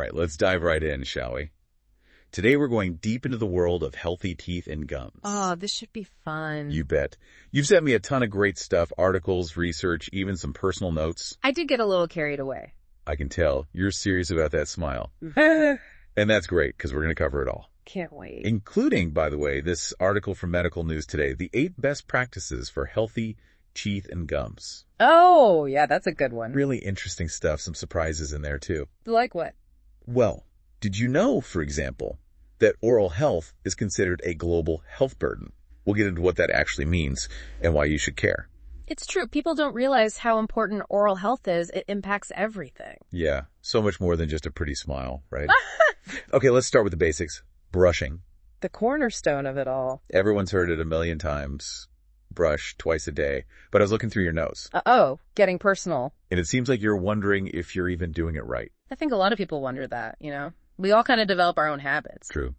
right, let's dive right in, shall we? Today we're going deep into the world of healthy teeth and gums. Oh, this should be fun. You bet. You've sent me a ton of great stuff, articles, research, even some personal notes. I did get a little carried away. I can tell. You're serious about that smile. And that's great, because we're going to cover it all. Can't wait. Including, by the way, this article from Medical News Today, the 8 best practices for healthy teeth and gums. Oh, yeah, that's a good one. Really interesting stuff, some surprises in there too. Like what? Well, did you know, for example, that oral health is considered a global health burden? We'll get into what that actually means and why you should care. It's true. People don't realize how important oral health is. It impacts everything. Yeah, so much more than just a pretty smile, right? Okay, let's start with the basics. Brushing. The cornerstone of it all. Everyone's heard it a million times. Brush twice a day. But I was looking through your notes. Uh-oh, getting personal. And it seems like you're wondering if you're even doing it right. I think a lot of people wonder that, you know? We all kind of develop our own habits. True.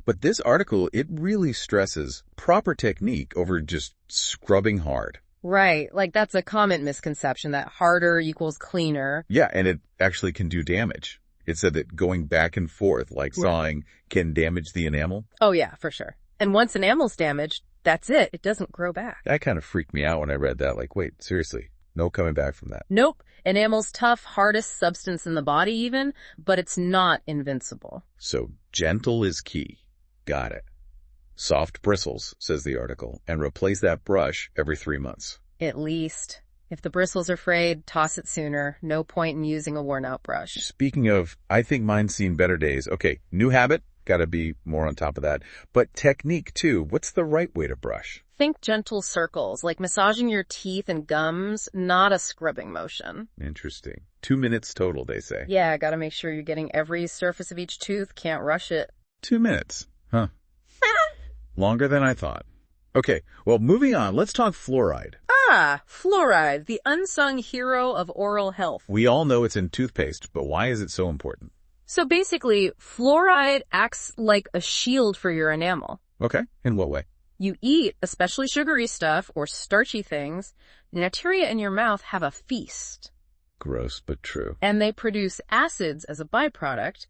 But this article, it really stresses proper technique over just scrubbing hard. Right. Like that's a common misconception that harder equals cleaner. Yeah, and it actually can do damage. It said that going back and forth, like sawing, can damage the enamel. Oh, yeah, for sure. And once enamel's damaged, that's it. It doesn't grow back. That kind of freaked me out when I read that. Like, wait, seriously, no coming back from that. Nope. Enamel's tough, hardest substance in the body even, but it's not invincible. So gentle is key. Got it. Soft bristles, says the article, and replace that brush every 3 months. At least. If the bristles are frayed, toss it sooner. No point in using a worn-out brush. Speaking of, I think mine's seen better days. Okay, new habit, gotta be more on top of that. But technique, too. What's the right way to brush? Think gentle circles, like massaging your teeth and gums, not a scrubbing motion. Interesting. 2 minutes total, they say. Yeah, gotta make sure you're getting every surface of each tooth. Can't rush it. 2 minutes. Huh. Longer than I thought. Okay, well, moving on, let's talk fluoride. Ah, fluoride, the unsung hero of oral health. We all know it's in toothpaste, but why is it so important? So basically, fluoride acts like a shield for your enamel. Okay, in what way? You eat, especially sugary stuff or starchy things, the bacteria in your mouth have a feast. Gross, but true. And they produce acids as a byproduct.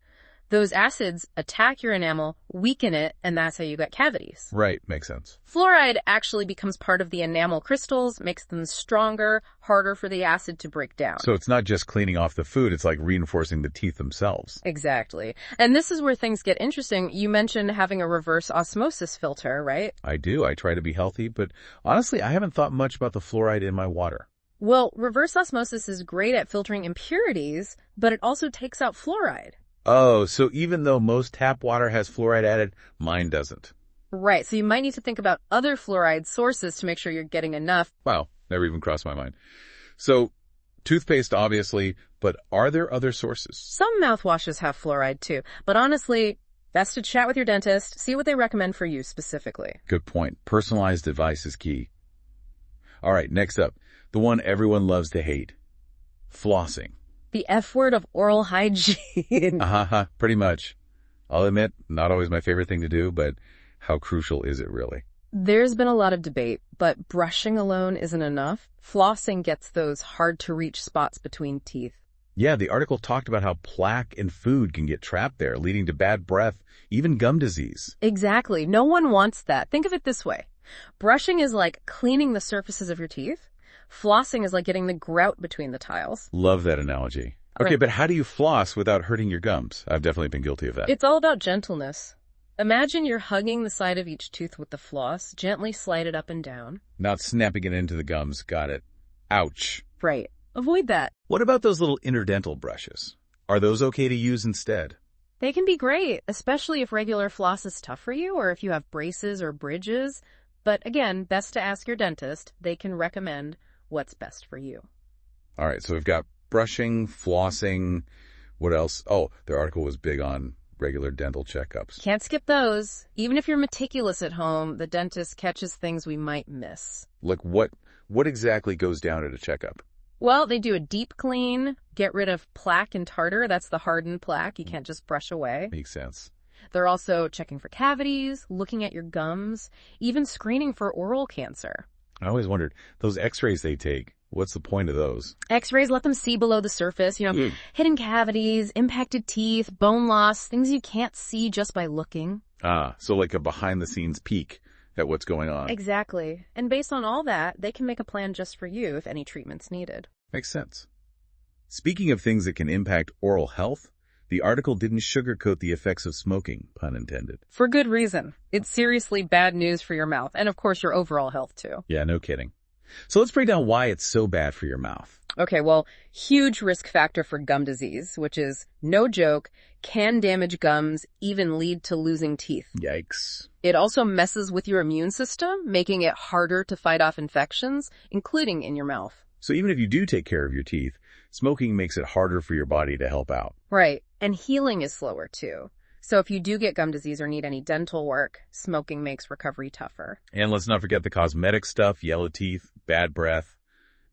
Those acids attack your enamel, weaken it, and that's how you get cavities. Right, makes sense. Fluoride actually becomes part of the enamel crystals, makes them stronger, harder for the acid to break down. So it's not just cleaning off the food, it's like reinforcing the teeth themselves. Exactly. And this is where things get interesting. You mentioned having a reverse osmosis filter, right? I do. I try to be healthy, but honestly, I haven't thought much about the fluoride in my water. Well, reverse osmosis is great at filtering impurities, but it also takes out fluoride. Oh, so even though most tap water has fluoride added, mine doesn't. Right, so you might need to think about other fluoride sources to make sure you're getting enough. Wow, never even crossed my mind. So, toothpaste obviously, but are there other sources? Some mouthwashes have fluoride too, but honestly, best to chat with your dentist, see what they recommend for you specifically. Good point. Personalized advice is key. All right, next up, the one everyone loves to hate. Flossing. The F word of oral hygiene. Pretty much. I'll admit, not always my favorite thing to do, but how crucial is it really? There's been a lot of debate, but brushing alone isn't enough. Flossing gets those hard-to-reach spots between teeth. Yeah, the article talked about how plaque and food can get trapped there, leading to bad breath, even gum disease. Exactly. No one wants that. Think of it this way. Brushing is like cleaning the surfaces of your teeth. Flossing is like getting the grout between the tiles. Love that analogy. Okay, Right. but how do you floss without hurting your gums? I've definitely been guilty of that. It's all about gentleness. Imagine you're hugging the side of each tooth with the floss, gently slide it up and down. Not snapping it into the gums. Got it. Ouch. Right. Avoid that. What about those little interdental brushes? Are those okay to use instead? They can be great, especially if regular floss is tough for you or if you have braces or bridges. But again, best to ask your dentist. They can recommend what's best for you. All right, so we've got brushing, flossing. What else? Oh, their article was big on regular dental checkups. Can't skip those. Even if you're meticulous at home, the dentist catches things we might miss. Like what exactly goes down at a checkup? Well, they do a deep clean, get rid of plaque and tartar. That's the hardened plaque. You can't just brush away. Makes sense. They're also checking for cavities, looking at your gums, even screening for oral cancer. I always wondered, those x-rays they take, What's the point of those? X-rays let them see below the surface, hidden cavities, impacted teeth, bone loss, things you can't see just by looking. Ah, so like a behind-the-scenes peek at what's going on. Exactly. And based on all that, they can make a plan just for you if any treatment's needed. Makes sense. Speaking of things that can impact oral health, the article didn't sugarcoat the effects of smoking, pun intended. For good reason. It's seriously bad news for your mouth, and of course your overall health too. Yeah, no kidding. So let's break down why it's so bad for your mouth. Okay, well, huge risk factor for gum disease, which is, no joke, can damage gums, even lead to losing teeth. Yikes. It also messes with your immune system, making it harder to fight off infections, including in your mouth. So even if you do take care of your teeth, smoking makes it harder for your body to help out. Right, and healing is slower too. So if you do get gum disease or need any dental work, smoking makes recovery tougher. And let's not forget the cosmetic stuff, yellow teeth, bad breath.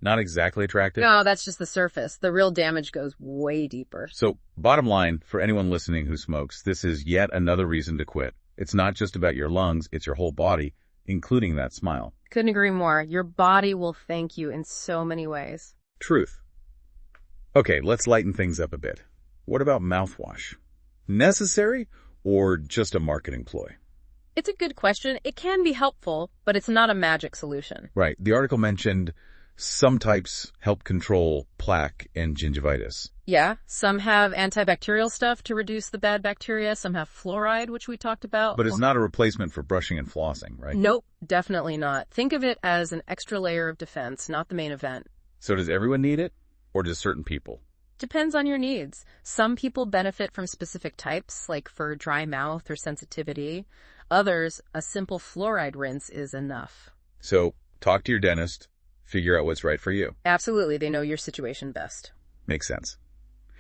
Not exactly attractive. No, that's just the surface. The real damage goes way deeper. So, bottom line, for anyone listening who smokes, this is yet another reason to quit. It's not just about your lungs, it's your whole body, including that smile. Couldn't agree more. Your body will thank you in so many ways. Truth. Okay, let's lighten things up a bit. What about mouthwash? Necessary or just a marketing ploy? It's a good question. It can be helpful, but it's not a magic solution. Right. The article mentioned some types help control plaque and gingivitis. Yeah, some have antibacterial stuff to reduce the bad bacteria. Some have fluoride, which we talked about. But it's not a replacement for brushing and flossing, right? Nope, definitely not. Think of it as an extra layer of defense, not the main event. So does everyone need it, or does certain people? Depends on your needs. Some people benefit from specific types, like for dry mouth or sensitivity. Others, a simple fluoride rinse is enough. So talk to your dentist. Figure out what's right for you. Absolutely. They know your situation best. Makes sense.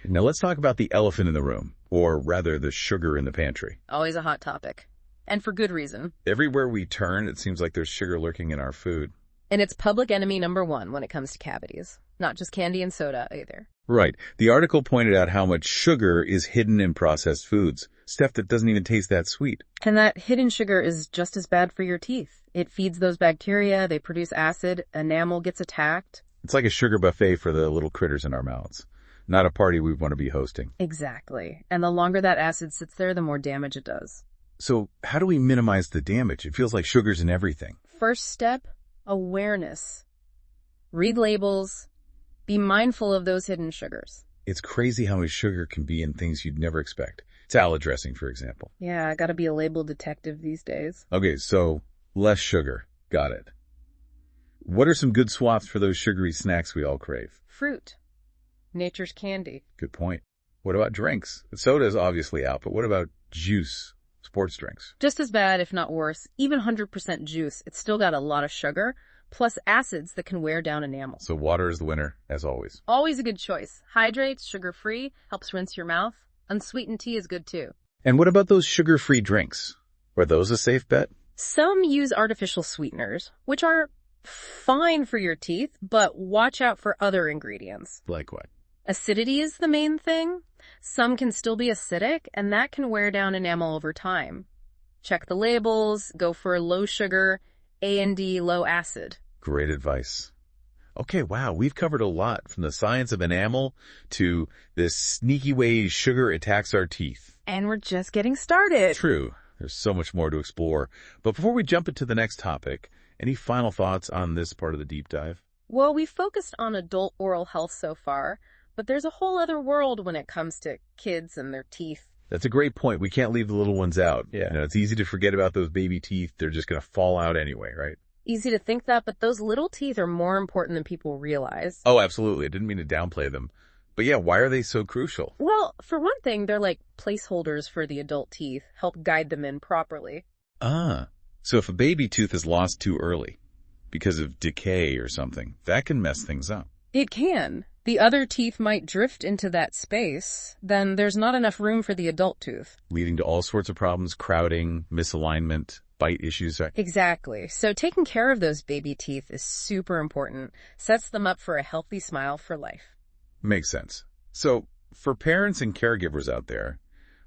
Now let's talk about the elephant in the room, or rather the sugar in the pantry. Always a hot topic. And for good reason. Everywhere we turn, it seems like there's sugar lurking in our food. And it's public enemy number one when it comes to cavities. Not just candy and soda either. Right. The article pointed out how much sugar is hidden in processed foods, stuff that doesn't even taste that sweet. And that hidden sugar is just as bad for your teeth. It feeds those bacteria, they produce acid, enamel gets attacked. It's like a sugar buffet for the little critters in our mouths. Not a party we want to be hosting. Exactly. And the longer that acid sits there, the more damage it does. So how do we minimize the damage? It feels like sugar's in everything. First step, awareness. Read labels. Be mindful of those hidden sugars. It's crazy how much sugar can be in things you'd never expect. Salad dressing, for example. Yeah, I gotta be a label detective these days. Okay, so less sugar. Got it. What are some good swaps for those sugary snacks we all crave? Fruit. Nature's candy. Good point. What about drinks? Soda is obviously out, but what about juice, sports drinks? Just as bad, if not worse. Even 100% juice, it's still got a lot of sugar, plus acids that can wear down enamel. So water is the winner, as always. Always a good choice. Hydrates, sugar-free, helps rinse your mouth. Unsweetened tea is good too. And what about those sugar-free drinks? Are those a safe bet? Some use artificial sweeteners, which are fine for your teeth, but watch out for other ingredients. Like what? Acidity is the main thing. Some can still be acidic, and that can wear down enamel over time. Check the labels, go for low sugar, A&D, low acid. Great advice. Okay, wow, we've covered a lot, from the science of enamel to this sneaky way sugar attacks our teeth. And we're just getting started. True. There's so much more to explore. But before we jump into the next topic, any final thoughts on this part of the deep dive? Well, we focused on adult oral health so far, but there's a whole other world when it comes to kids and their teeth. That's a great point. We can't leave the little ones out. Yeah. You know, it's easy to forget about those baby teeth. They're just going to fall out anyway, right? Easy to think that, but those little teeth are more important than people realize. Oh, absolutely. I didn't mean to downplay them. But yeah, why are they so crucial? Well, for one thing, they're like placeholders for the adult teeth, help guide them in properly. Ah, so if a baby tooth is lost too early because of decay or something, that can mess things up. It can. The other teeth might drift into that space, then there's not enough room for the adult tooth. Leading to all sorts of problems, crowding, misalignment, bite issues. Exactly. So taking care of those baby teeth is super important. Sets them up for a healthy smile for life. Makes sense. So for parents and caregivers out there,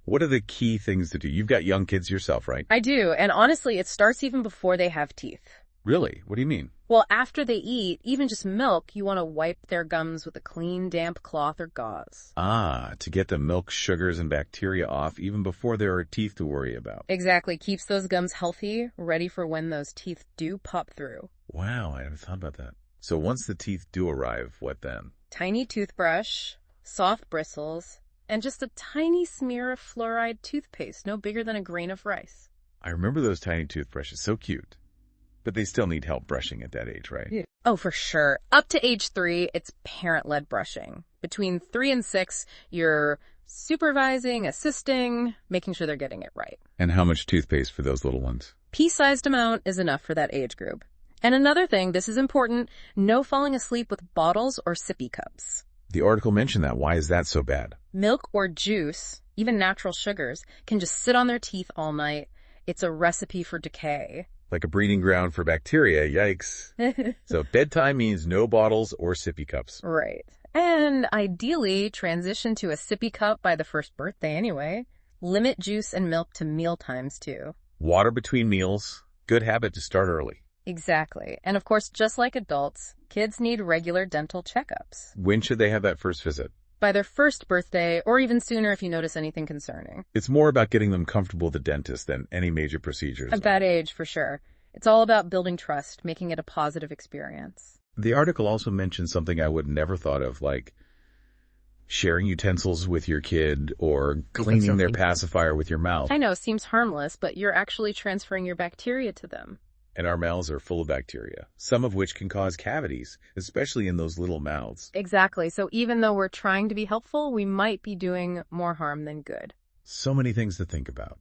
what are the key things to do? You've got young kids yourself, right? I do. And honestly, it starts even before they have teeth. Really? What do you mean? Well, after they eat, even just milk, you want to wipe their gums with a clean, damp cloth or gauze. Ah, to get the milk, sugars, and bacteria off even before there are teeth to worry about. Exactly. Keeps those gums healthy, ready for when those teeth do pop through. Wow, I never thought about that. So once the teeth do arrive, what then? Tiny toothbrush, soft bristles, and just a tiny smear of fluoride toothpaste, no bigger than a grain of rice. I remember those tiny toothbrushes, so cute. But they still need help brushing at that age, right? Yeah. Oh, for sure. Up to age 3, it's parent-led brushing. Between 3 and 6, you're supervising, assisting, making sure they're getting it right. And how much toothpaste for those little ones? Pea-sized amount is enough for that age group. And another thing, this is important, no falling asleep with bottles or sippy cups. The article mentioned that. Why is that so bad? Milk or juice, even natural sugars, can just sit on their teeth all night. It's a recipe for decay. Like a breeding ground for bacteria, yikes. So bedtime means no bottles or sippy cups. Right. And ideally, transition to a sippy cup by the first birthday anyway. Limit juice and milk to meal times too. Water between meals, good habit to start early. Exactly. And of course, just like adults, kids need regular dental checkups. When should they have that first visit? By their first birthday, or even sooner if you notice anything concerning. It's more about getting them comfortable with the dentist than any major procedures. At that age, for sure. It's all about building trust, making it a positive experience. The article also mentioned something I would never thought of, like sharing utensils with your kid or cleaning their pacifier with your mouth. I know, seems harmless, but you're actually transferring your bacteria to them. And our mouths are full of bacteria, some of which can cause cavities, especially in those little mouths. Exactly. So even though we're trying to be helpful, we might be doing more harm than good. So many things to think about.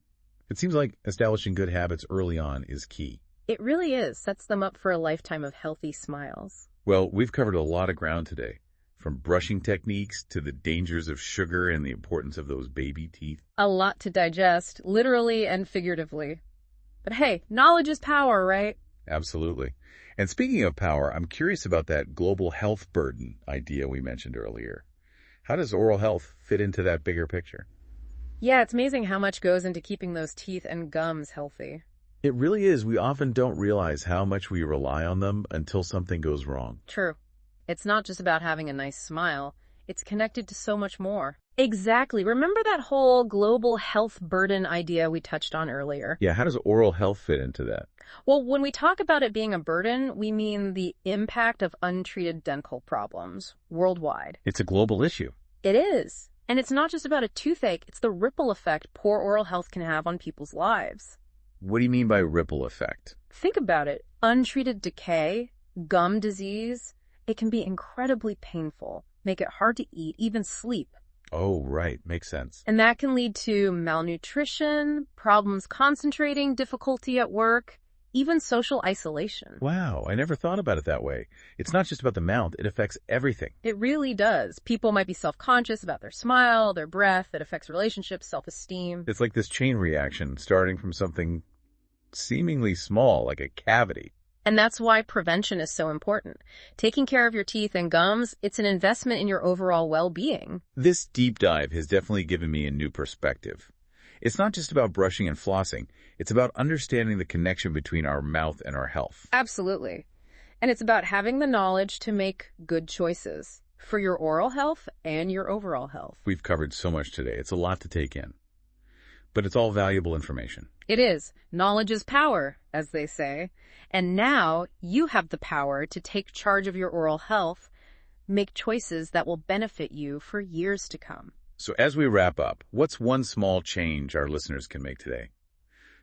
It seems like establishing good habits early on is key. It really is. Sets them up for a lifetime of healthy smiles. Well, we've covered a lot of ground today, from brushing techniques to the dangers of sugar and the importance of those baby teeth. A lot to digest, literally and figuratively. But hey, knowledge is power, right? Absolutely. And speaking of power, I'm curious about that global health burden idea we mentioned earlier. How does oral health fit into that bigger picture? Yeah, it's amazing how much goes into keeping those teeth and gums healthy. It really is. We often don't realize how much we rely on them until something goes wrong. True. It's not just about having a nice smile. It's connected to so much more. Exactly. Remember that whole global health burden idea we touched on earlier? Yeah, how does oral health fit into that? Well, when we talk about it being a burden, we mean the impact of untreated dental problems worldwide. It's a global issue. It is. And it's not just about a toothache. It's the ripple effect poor oral health can have on people's lives. What do you mean by ripple effect? Think about it. Untreated decay, gum disease, it can be incredibly painful, make it hard to eat, even sleep. Oh, right. Makes sense. And that can lead to malnutrition, problems concentrating, difficulty at work, even social isolation. Wow, I never thought about it that way. It's not just about the mouth, it affects everything. It really does. People might be self-conscious about their smile, their breath. It affects relationships, self-esteem. It's like this chain reaction, starting from something seemingly small, like a cavity. And that's why prevention is so important. Taking care of your teeth and gums, it's an investment in your overall well-being. This deep dive has definitely given me a new perspective. It's not just about brushing and flossing. It's about understanding the connection between our mouth and our health. Absolutely. And it's about having the knowledge to make good choices for your oral health and your overall health. We've covered so much today. It's a lot to take in. But it's all valuable information. It is. Knowledge is power, as they say. And now you have the power to take charge of your oral health, make choices that will benefit you for years to come. So as we wrap up, what's one small change our listeners can make today?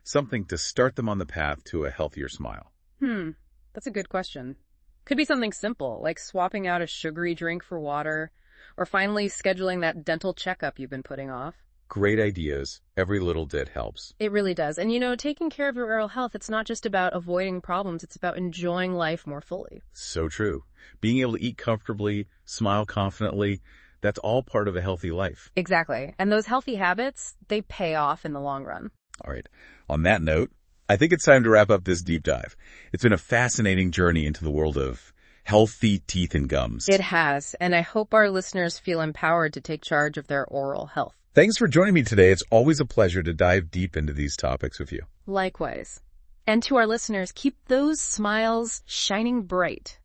Something to start them on the path to a healthier smile. That's a good question. Could be something simple, like swapping out a sugary drink for water, or finally scheduling that dental checkup you've been putting off. Great ideas. Every little bit helps. It really does. And taking care of your oral health, it's not just about avoiding problems, it's about enjoying life more fully. So true. Being able to eat comfortably, smile confidently, that's all part of a healthy life. Exactly. And those healthy habits, they pay off in the long run. All right. On that note, I think it's time to wrap up this deep dive. It's been a fascinating journey into the world of healthy teeth and gums. It has. And I hope our listeners feel empowered to take charge of their oral health. Thanks for joining me today. It's always a pleasure to dive deep into these topics with you. Likewise. And to our listeners, keep those smiles shining bright.